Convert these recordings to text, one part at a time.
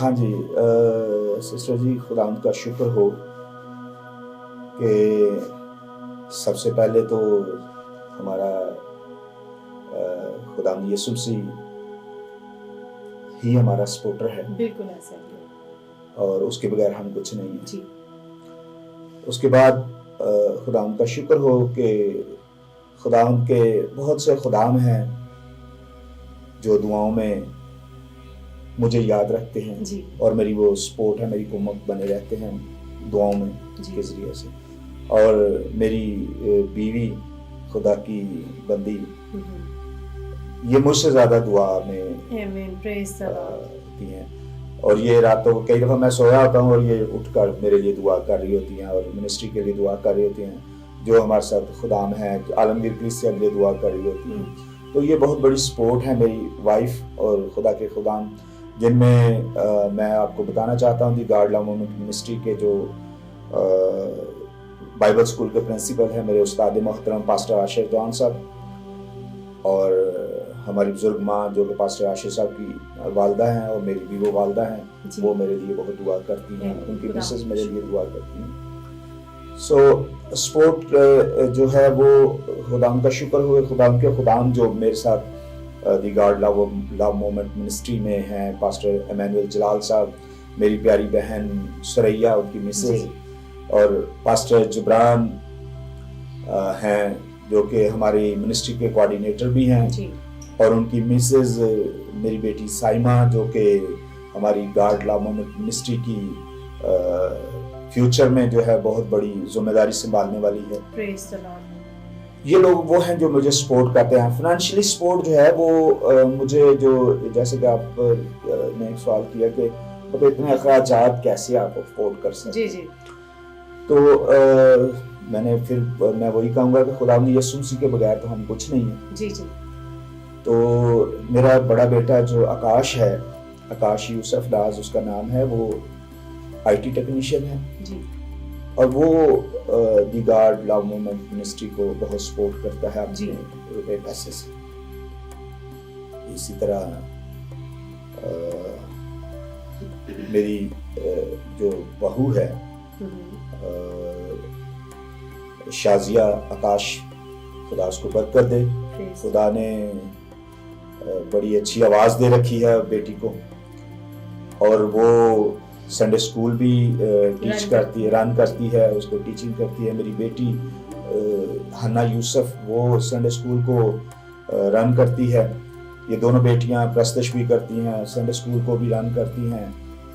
ہاں جی سسٹر جی، خداوند کا شکر ہو کہ سب سے پہلے تو ہمارا خداوند یسوع مسیح ہی ہمارا سپورٹر ہے، بالکل ایسا ہی ہے، اور اس کے بغیر ہم کچھ نہیں ہیں. جی اس کے بعد خداوند کا شکر ہو کہ خداوند کے بہت سے خدام ہیں جو دعاؤں میں مجھے یاد رکھتے ہیں، جی اور میری وہ سپورٹ ہے، میری کمک بنے رہتے ہیں دعاؤں میں جی کے ذریعے سے. اور میری بیوی خدا کی بندی یہ مجھ سے زیادہ دعا میں آمین، پریز دی لارڈ. دی ہیں، اور یہ راتوں کو کئی دفعہ میں سویا ہوتا ہوں اور یہ اٹھ کر میرے لیے دعا کر رہی ہوتی ہیں، اور منسٹری کے لیے دعا کر رہی ہوتی ہیں، جو ہمارے ساتھ خدام ہیں عالمگیر کلیسیا کے لیے دعا کر رہی ہوتی ہیں. تو یہ بہت بڑی سپورٹ ہے میری وائف اور خدا کے خدام، جن میں میں آپ کو بتانا چاہتا ہوں دی گارڈ لو موومنٹ منسٹری کے جو بائبل اسکول کے پرنسپل ہیں میرے استاد محترم پاسٹر عاشر جان صاحب، اور ہماری بزرگ ماں جو کہ پاسٹر عاشر صاحب کی والدہ ہیں، اور میری بھی وہ والدہ ہیں، وہ میرے لیے بہت دعا کرتی ہیں، ان کی مسز میرے لیے دعا کرتی ہیں. سو سپورٹ جو ہے وہ خداوند کا شکر ہوئے، خداوند کے خدام جو میرے ساتھ دی گارڈ لو موومنٹ منسٹری میں ہیں، پاسٹر ایمینول جلال صاحب، میری پیاری بہن سریا ان کی مسز، اور پاسٹر جبران ہیں جو کہ ہماری منسٹری کے کوآرڈینیٹر بھی ہیں، اور ان کی مسز میری بیٹی سائمہ جو کہ ہماری گارڈ لو موومنٹ منسٹری کی فیوچر میں جو ہے بہت بڑی ذمہ داری سنبھالنے والی ہے. پریز دی لارڈ. یہ لوگ وہ ہیں جو مجھے سپورٹ کرتے ہیں. فنانشلی سپورٹ جو ہے وہ مجھے جو جیسے کہ آپ نے ایک سوال کیا کہ اتنے اخراجات کیسے آپ افورڈ کر سکتے ہیں. جی تو میں وہی کہوں گا کہ خداوند یسوع مسیح کے بغیر تو ہم کچھ نہیں ہیں. جی تو میرا بڑا بیٹا جو آکاش ہے، آکاش یوسف ڈاز اس کا نام ہے، وہ آئی ٹی ٹیکنیشین ہے، اور وہ دی گارڈ لو موومنٹ منسٹری کو بہت سپورٹ کرتا ہے اپنے روپے پیسے سے. اسی طرح میری جو بہو ہے شازیہ آکاش، خدا اس کو برکت دے. خدا نے بڑی اچھی آواز دے رکھی ہے بیٹی کو، اور وہ سنڈے اسکول بھی ٹیچ کرتی ہے، رن کرتی ہے، اس کو ٹیچنگ کرتی ہے. میری بیٹی حنا یوسف وہ سنڈے اسکول کو رن کرتی ہے. یہ دونوں بیٹیاں پرستش بھی کرتی ہیں، سنڈے اسکول کو بھی رن کرتی ہیں،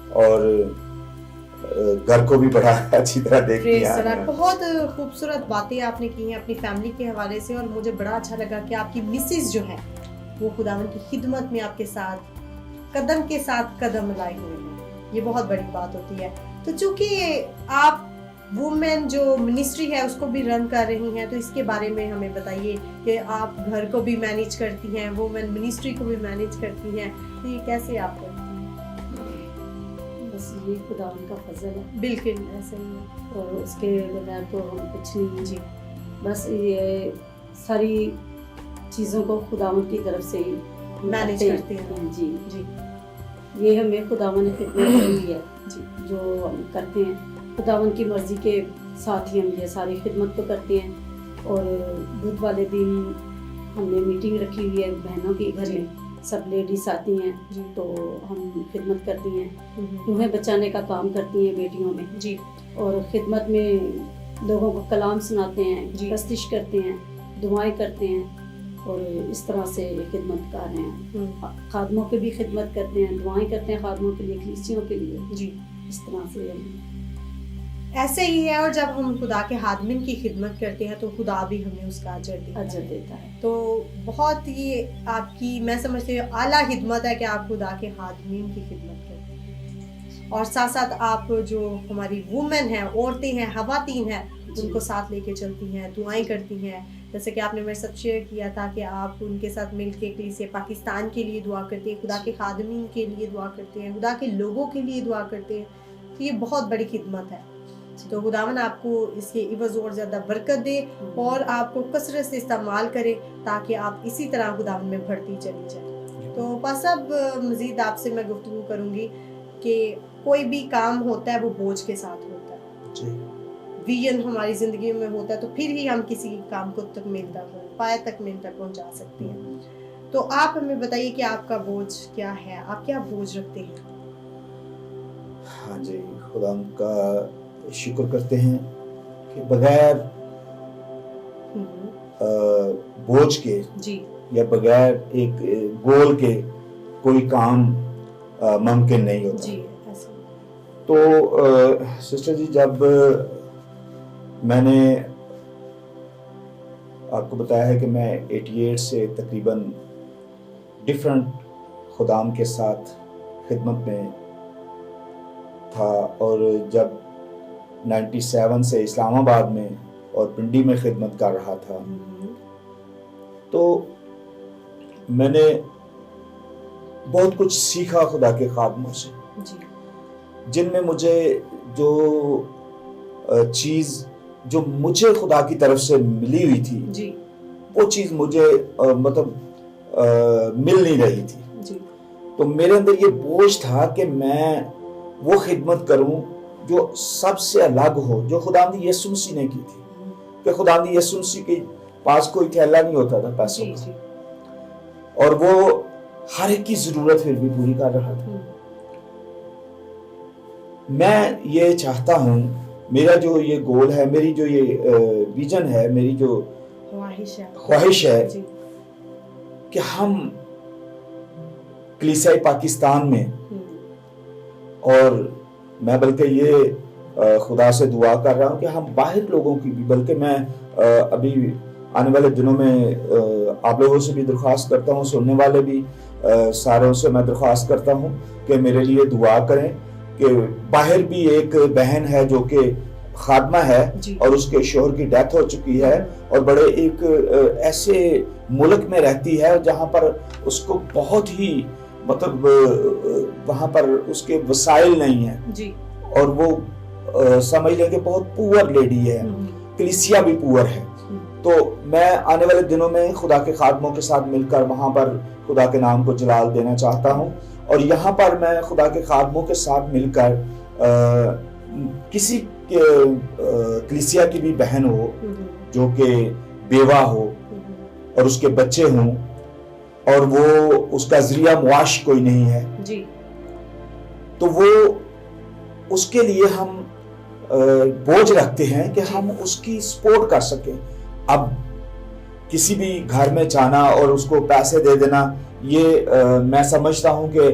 اور گھر کو بھی بڑا اچھی طرح دیکھتی ہیں. بہت خوبصورت باتیں آپ نے کی ہیں اپنی فیملی کے حوالے سے، اور مجھے بڑا اچھا لگا کہ آپ کی مسز جو ہے وہ خداوند کی خدمت میں آپ کے ساتھ قدم کے ساتھ قدم ملائے ہوئے ہیں. یہ بہت بڑی بات ہوتی ہے. تو چونکہ آپ وومن جو منسٹری ہے اس کو بھی رن کر رہی ہیں، تو اس کے بارے میں ہمیں بتائیے کہ آپ گھر کو بھی مینیج کرتی ہیں، وومن منسٹری کو بھی مینیج کرتی ہیں، تو یہ کیسے آپ کرتی ہیں؟ بس یہ خدا ان کا فضل ہے. بالکل ایسے ہی ہے، اور اس کے بغیر تو ہم کچھ نہیں. جی بس یہ ساری چیزوں کو خداوند کی طرف سے ہی مینیج کرتے ہیں. جی جی یہ ہمیں خداوند نے خدمت دی ہے جی جو ہم کرتے ہیں. خداوند کی مرضی کے ساتھ ہی ہم یہ ساری خدمت تو کرتے ہیں. اور بدھ والے دن ہم نے میٹنگ رکھی ہوئی ہے بہنوں کے گھر میں، سب لیڈیز آتی ہیں تو ہم خدمت کرتی ہیں، انہیں بچانے کا کام کرتی ہیں بیٹیوں میں. جی اور خدمت میں لوگوں کو کلام سناتے ہیں، پرستش کرتے ہیں، دعائیں کرتے ہیں، اور اس طرح سے خدمت کر رہے ہیں. خادموں کی بھی خدمت کرتے ہیں، دعائیں کرتے ہیں خادموں کے لیے، کلیسیوں کے لیے. جی اس طرح سے ایسے ہی ہے. اور جب ہم خدا کے خادمین کی خدمت کرتے ہیں تو خدا بھی ہمیں اس کا اجر دیتا ہے. تو بہت ہی آپ کی میں سمجھتی ہوں اعلیٰ خدمت ہے کہ آپ خدا کے خادمین کی خدمت کرتے ہیں، اور ساتھ ساتھ آپ جو ہماری وومن ہیں، عورتیں ہیں، خواتین ہیں، ان کو ساتھ لے کے چلتی ہیں، دعائیں کرتی ہیں. جیسے کہ آپ نے میرے ساتھ شیئر کیا تھا کہ آپ ان کے ساتھ مل کے کلیسیا پاکستان کے لیے دعا کرتے ہیں، خدا کے خادمین کے لیے دعا کرتے ہیں، خدا کے لوگوں کے لیے دعا کرتے ہیں. تو یہ بہت بڑی خدمت ہے. تو خداوند آپ کو اس کے عوض اور زیادہ برکت دے، اور آپ کو کثرت سے استعمال کرے تاکہ آپ اسی طرح خداوند میں بڑھتی چلی جائیں. تو پاس اب مزید آپ سے میں گفتگو کروں گی کہ کوئی بھی کام ہوتا ہے وہ بوجھ کے ساتھ ہوتا ہے. جی ویژن ہماری زندگی میں ہوتا ہے تو پھر ہی ہم کسی کام کو پائے تک پہنچا سکتے ہیں. تو آپ ہمیں بتائیے کہ آپ کا بوجھ کیا ہے, آپ کیا بوجھ رکھتے ہیں؟ ہاں جی, خدا کا شکر کرتے ہیں کہ بغیر بوجھ کے جی یا بغیر ایک گول کے کوئی کام ممکن نہیں ہوتا. جی ایسا. تو سسٹر جی, جب میں نے آپ کو بتایا ہے کہ میں 88 سے تقریباً ڈفرینٹ خدام کے ساتھ خدمت میں تھا, اور جب 97 سے اسلام آباد میں اور پنڈی میں خدمت کر رہا تھا, تو میں نے بہت کچھ سیکھا خدا کے خادموں سے, جن میں مجھے جو چیز جو مجھے خدا کی طرف سے ملی ہوئی تھی وہ چیز مجھے مطلب مل نہیں رہی تھی. تو میرے اندر یہ بوجھ تھا کہ میں وہ خدمت کروں جو سب سے الگ ہو, جو خداوند یسوع مسیح نے کی تھی. کہ خداوند یسوع مسیح کے پاس کوئی تھیلا نہیں ہوتا تھا پیسوں کا, اور وہ ہر ایک کی ضرورت پھر بھی پوری کر رہا تھا. میں یہ چاہتا ہوں, میرا جو یہ گول ہے, میری جو یہ ویژن ہے, میری جو خواہش ہے کہ ہم کلیسیہ پاکستان میں, اور میں بلکہ یہ خدا سے دعا کر رہا ہوں کہ ہم باہر لوگوں کی بھی, بلکہ میں ابھی آنے والے دنوں میں آپ لوگوں سے بھی درخواست کرتا ہوں, سننے والے بھی ساروں سے میں درخواست کرتا ہوں کہ میرے لیے دعا کریں کہ باہر بھی ایک بہن ہے جو کہ خادمہ ہے اور اس کے شوہر کی ڈیتھ ہو چکی ہے, اور بڑے ایک ایسے ملک میں رہتی ہے جہاں پر اس کو بہت ہی مطلب وہاں پر اس کے وسائل نہیں ہیں, اور وہ سمجھ لیں کہ بہت پور لیڈی ہے, کلیسیا بھی پور ہے. تو میں آنے والے دنوں میں خدا کے خادموں کے ساتھ مل کر وہاں پر خدا کے نام کو جلال دینا چاہتا ہوں, اور یہاں پر میں خدا کے خادموں کے ساتھ مل کر کسی کلیسیا کی بھی بہن ہو جو کہ بیوہ ہو اور اس کے بچے ہوں, اور وہ اس کا ذریعہ معاش کوئی نہیں ہے, تو وہ اس کے لیے ہم بوجھ رکھتے ہیں کہ ہم اس کی سپورٹ کر سکیں. اب کسی بھی گھر میں جانا اور اس کو پیسے دے دینا, یہ میں سمجھتا ہوں کہ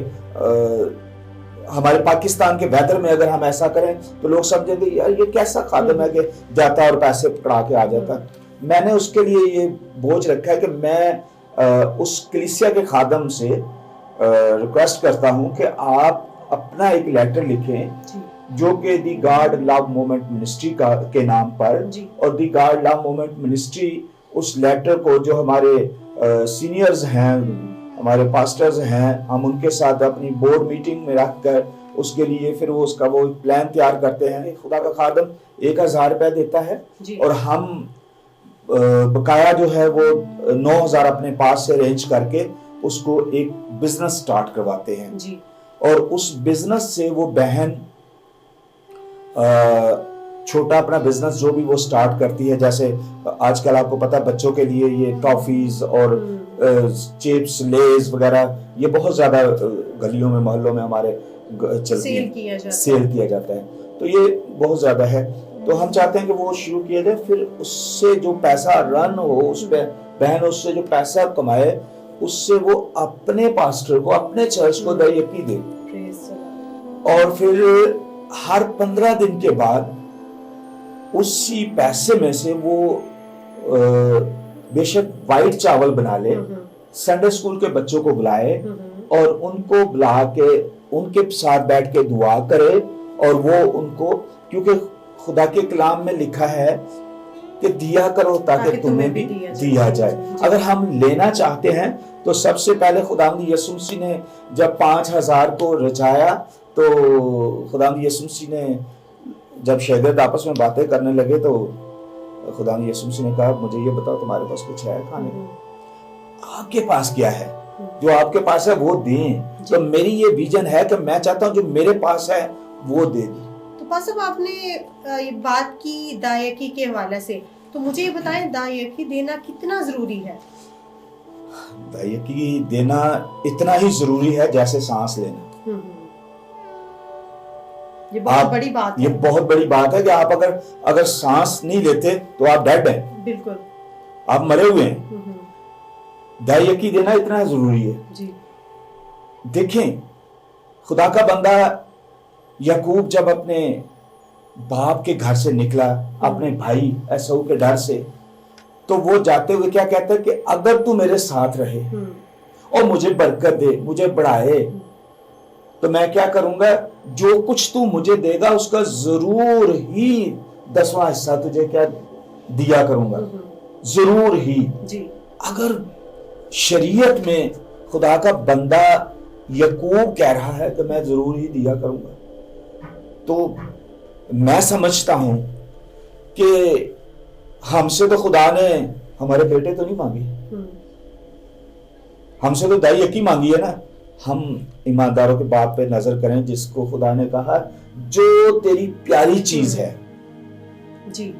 ہمارے پاکستان کے ویدر میں اگر ہم ایسا کریں تو لوگ سمجھیں گے یار یہ کیسا خادم ہے کہ جاتا اور پیسے پکڑا کے آ جاتا. میں نے اس کے لیے یہ بوجھ رکھا ہے کہ میں اس کلیسیا کے خادم سے ریکویسٹ کرتا ہوں کہ آپ اپنا ایک لیٹر لکھیں جو کہ the God love movement ministry کے نام پر, اور the God love movement ministry اس لیٹر کو جو ہمارے سینئرز ہیں, ہمارے پاسٹرز ہیں, ہم ان کے ساتھ اپنی بورڈ میٹنگ میں رکھ کر اس کے لیے پھر وہ اس کا وہ پلان تیار کرتے ہیں. خدا کا خادم 1000 روپے دیتا ہے اور ہم بقایا جو ہے وہ 9000 اپنے پاس سے ارینج کر کے اس کو ایک بزنس سٹارٹ کرواتے ہیں, اور اس بزنس سے وہ بہن چھوٹا اپنا بزنس جو بھی وہ سٹارٹ کرتی ہے, جیسے آج کل آپ کو پتا بچوں کے لیے یہ ٹافیز اور چپس لیز وغیرہ یہ بہت زیادہ گلیوں میں محلوں میں ہمارے سیل کیا جاتا ہے, تو یہ بہت زیادہ ہے. تو ہم چاہتے ہیں کہ وہ شروع کیا جائے, پھر اس سے جو پیسہ رن ہو, اس پہ بہن اس سے جو پیسہ کمائے اس سے وہ اپنے پاسٹر کو, اپنے چرچ کو دے دے, اور پھر ہر 15 دن کے بعد اسی پیسے میں سے وہ بے شک وائٹ چاول بنا لے, سنڈے اسکول کے بچوں کو بلائے اور ان کو بلا کے ان کے ساتھ بیٹھ کے دعا کرے, اور وہ ان کو, کیونکہ خدا کے کلام میں لکھا ہے کہ دیا کرو تاکہ تمہیں بھی دیا جائے. اگر ہم لینا چاہتے ہیں تو سب سے پہلے خداوند یسوع مسیح نے جب 5000 کو رچایا تو خداوند یسوع مسیح نے جب شاگرد آپس میں باتیں کرنے لگے تو خداوند یسوع مسیح نے کہا مجھے یہ بتاؤ تمہارے پاس کچھ ہے کھانے کو؟ آپ کے پاس کیا ہے؟ جو آپ کے پاس ہے وہ دیں. تو میری یہ ویژن ہے کہ میں چاہتا ہوں جو میرے پاس ہے وہ دے دیں. تو پاس صاحب آپ نے یہ بات کی دائیکی کے حوالے سے، تو مجھے یہ بتائیں دائیکی دینا کتنا ضروری ہے؟ دائیکی دینا اتنا ہی ضروری ہے جیسے سانس لینا. یہ بہت بڑی بات ہے. یہ بہت بڑی بات ہے کہ آپ اگر سانس نہیں لیتے تو آپ ڈیڈ ہیں. بالکل آپ مرے ہوئے ہیں. دائیکی دینا اتنا ضروری ہے. جی دیکھیں خدا کا بندہ یعقوب جب اپنے باپ کے گھر سے نکلا اپنے بھائی عیسو کے ڈر سے، تو وہ جاتے ہوئے کیا کہتا ہے کہ اگر تو میرے ساتھ رہے اور مجھے برکت دے، مجھے بڑھائے، تو میں کیا کروں گا، جو کچھ تو مجھے دے گا اس کا ضرور ہی 10واں حصہ تجھے کیا دیا کروں گا، ضرور ہی. اگر شریعت میں خدا کا بندہ یعقوب کہہ رہا ہے کہ میں ضرور ہی دیا کروں گا، تو میں سمجھتا ہوں کہ ہم سے تو خدا نے ہمارے بیٹے تو نہیں مانگے، ہم سے تو دائیکی مانگی ہے نا. ہم ایمانداروں کے باپ پہ نظر کریں جس کو خدا نے کہا جو تیری پیاری چیز ہے، جی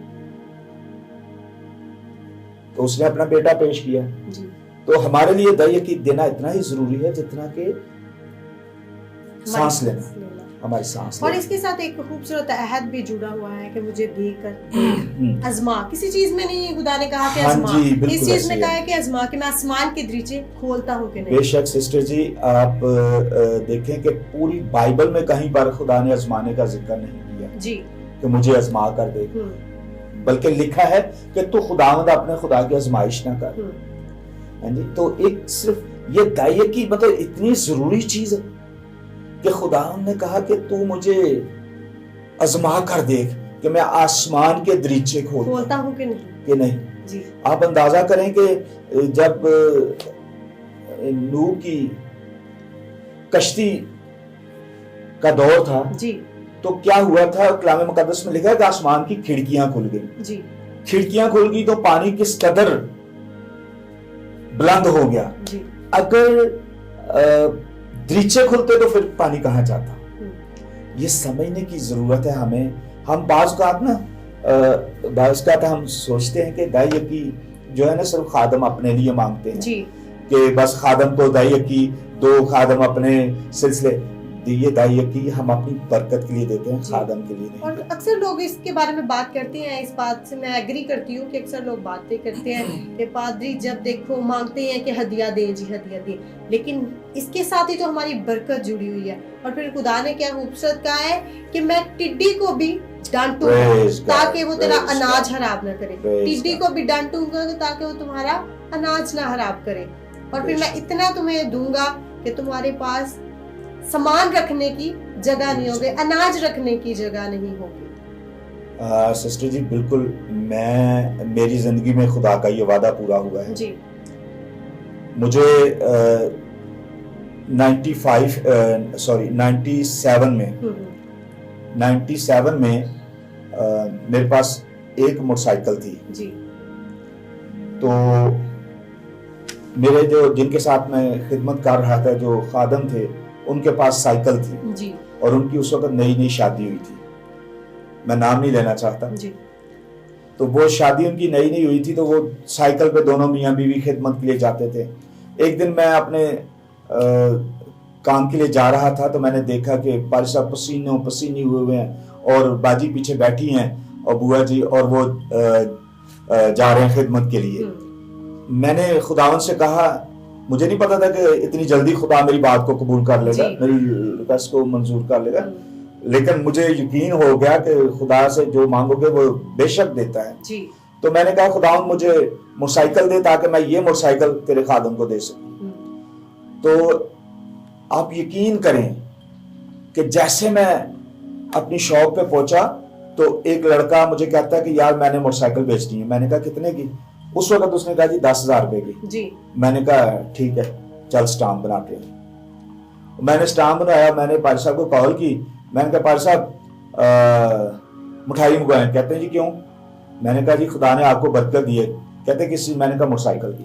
تو اس نے اپنا بیٹا پیش کیا. تو ہمارے لیے دائیکی دینا اتنا ہی ضروری ہے جتنا کہ سانس لینا، ہماری سانس. اور اس کے ساتھ ایک خوبصورت عہد بھی جڑا ہوا ہے کہ مجھے دے کر ازما. کسی چیز میں نہیں خدا نے کہا کہ ازما، اس چیز میں کہا ہے کہ ازما، کہ میں آسمان کے دریچے کھولتا ہوں کہ نہیں. بے شک سسٹر جی، آپ دیکھیں کہ پوری بائبل میں کہیں پر خدا نے آزمانے کا ذکر نہیں کیا جی کہ مجھے آزما کر دے، بلکہ لکھا ہے کہ تو خداوند اپنے خدا کی آزمائش نہ کر. تو ایک صرف یہ دائیکی مطلب اتنی ضروری چیز ہے کہ خداوند نے کہا کہ تو مجھے آزما کر دیکھ کہ میں آسمان کے دریچے کھولتا ہوں کہ نہیں. جی آپ اندازہ کریں کہ جب نوح کی کشتی کا دور تھا جی تو کیا ہوا تھا، کلام مقدس میں لکھا ہے کہ آسمان کی کھڑکیاں کھل گئی. جی کھڑکیاں کھل گئی تو پانی کس قدر بلند ہو گیا. جی اگر دریچے کھلتے تو پھر پانی کہاں جاتا. یہ سمجھنے کی ضرورت ہے ہمیں. ہم بعض اوقات ہم سوچتے ہیں کہ دائیکی جو ہے نا صرف خادم اپنے لیے مانگتے ہیں جی کہ بس خادم کو دائیکی دو، خادم اپنے سلسلے. یہ دائیکی ہم اپنی برکت کے لیے دیتے ہیں، خادم کے لیے نہیں. اور اکثر لوگ اس کے بارے میں بات کرتے ہیں، اس بات سے میں ایگری کرتی ہوں کہ اکثر لوگ باتیں کرتے ہیں کہ پادری جب دیکھو مانگتے ہیں کہ ہدیہ دیں جی ہدیہ دیں، لیکن اس کے ساتھ ہی تو ہماری برکت جڑی ہوئی ہے. اور پھر خدا نے کیا خوبصورت کہا ہے کہ میں ٹڈی کو بھی ڈانٹوں گا تاکہ وہ تیرا اناج خراب نہ کرے. ٹڈی کو بھی ڈانٹوں گا تاکہ وہ تمہارا اناج نہ خراب کرے. اور پھر میں اتنا تمہیں دوں گا کہ تمہارے پاس سامان رکھنے کی جگہ نہیں ہوگی، اناج رکھنے کی جگہ نہیں ہوگی. سسٹر جی بالکل، میری زندگی میں خدا کا یہ وعدہ پورا ہوا ہے. جی مجھے 97 میں میرے پاس ایک موٹر سائیکل تھی. جی تو میرے جن کے ساتھ میں خدمت کر رہا تھا، جو خادم تھے، ان کے پاس سائیکل تھی. جی اور ان کی اس وقت نئی شادی ہوئی تھی. میں نام نہیں لینا چاہتا. جی تو وہ شادی ان کی نئی ہوئی تھی، تو وہ سائیکل پہ دونوں میاں بیوی خدمت کے لیے جاتے تھے. ایک دن میں اپنے کام کے لیے جا رہا تھا تو میں نے دیکھا کہ پادری صاحب پسینے ہوئے ہیں اور باجی پیچھے بیٹھی ہیں اور بوا جی، اور وہ جا رہے ہیں خدمت کے لیے. میں نے خداوند سے کہا، مجھے نہیں پتا تھا کہ اتنی جلدی خدا میری بات کو قبول کر لے گا، میری ریکویسٹ کو منظور کر لے گا، لیکن مجھے یقین ہو گیا کہ خدا سے جو مانگو گے وہ بے شک دیتا ہے. جی تو میں نے کہا خداوند مجھے موٹر سائیکل دے تاکہ میں یہ موٹر سائیکل تیرے خادم کو دے سکوں. تو آپ یقین کریں کہ جیسے میں اپنی شاپ پہ پہنچا تو ایک لڑکا مجھے کہتا ہے کہ یار میں نے موٹر سائیکل بیچنی ہے. میں نے کہا کتنے کی؟ اس وقت اس نے کہا جی 10,000 روپے کی. جی میں نے کہا ٹھیک ہے چل اسٹامپ بناتے ہیں. میں نے اسٹامپ بنایا. میں نے پادری صاحب کو کال کی. میں نے کہا پادری صاحب مٹھائی منگوائیں. کہتے ہیں جی کیوں؟ میں نے کہا جی خدا نے آپ کو برکت دی ہے. کہتے کس چیز؟ میں نے کہا موٹر سائیکل کی.